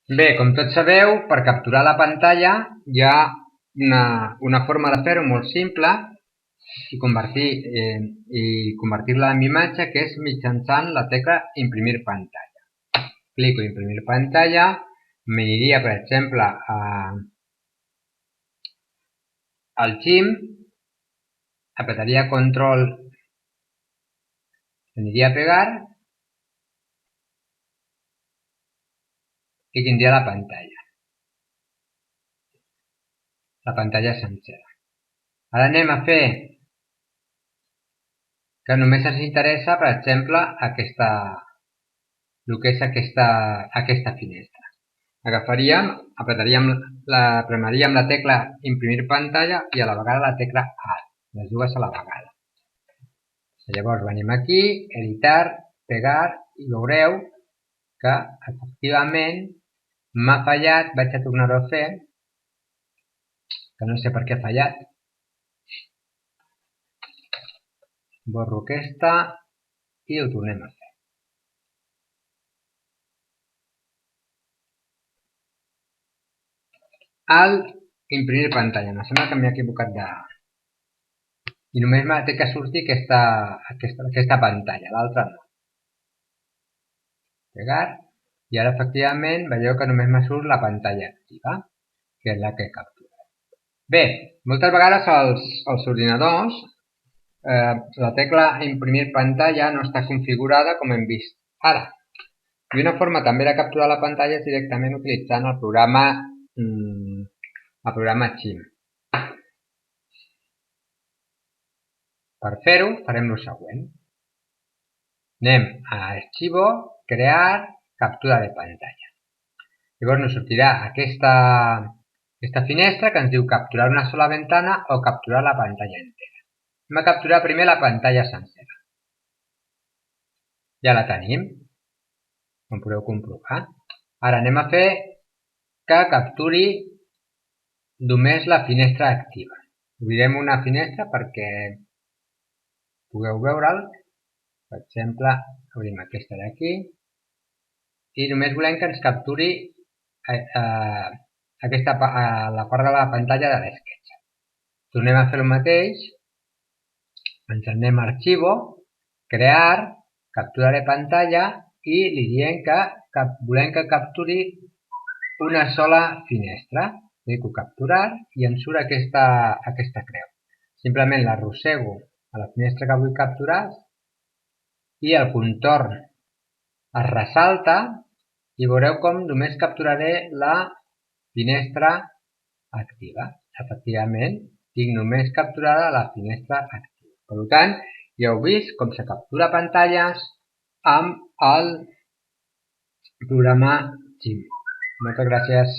Bé, com tots sabeu, per capturar la pantalla hi ha una forma de fer-ho molt simple i convertir-la en imatge, que és mitjançant la tecla imprimir pantalla. Clico en imprimir pantalla, m'aniria, per exemple, al GIMP, apretaria control, aniria a pegar i tindria la pantalla sencera. Ara anem a fer que només ens interessa, per exemple, el que és aquesta finestra. Premaríem la tecla imprimir pantalla i a la vegada la tecla Alt, les dues a la vegada. Llavors venim aquí, editar, pegar i veureu que efectivament m'ha fallat, vaig a tornar-ho a fer, que no sé per què ha fallat. Borro aquesta i ho tornem a fer. Al imprimir pantalla, em sembla que m'he equivocat de... I només m'ha de que sortir aquesta pantalla, l'altra no. Pegar, i ara efectivament veieu que només me surt la pantalla activa, que és la que captura. Bé, moltes vegades als ordinadors la tecla imprimir pantalla no està configurada com hem vist ara. I una forma també de capturar la pantalla és directament utilitzant el programa GIMP. Per fer-ho farem el següent. Anem a Arxivo, Crear, Captura de pantalla. Llavors ens sortirà aquesta finestra que ens diu capturar una sola ventana o capturar la pantalla entera. Anem a capturar primer la pantalla sencera. Ja la tenim, com podeu comprovar. Ara anem a fer que capturi només la finestra activa. Obrirem una finestra perquè pugueu veure'l. Per exemple, obrim aquesta d'aquí i només volem que ens capturi la part de la pantalla de l'esquetx. Tornem a fer el mateix, ens anem a Arxivo, Crear, Captura de pantalla i li diem que volem que capturi una sola finestra. Clico capturar i em surt aquesta creu. Simplement l'arrossego a la finestra que vull capturar i el contorn es ressalta i veureu com només capturaré la finestra activa. Efectivament, tinc només capturada la finestra activa. Per tant, ja heu vist com se captura pantalles amb el programa GIMP. Moltes gràcies.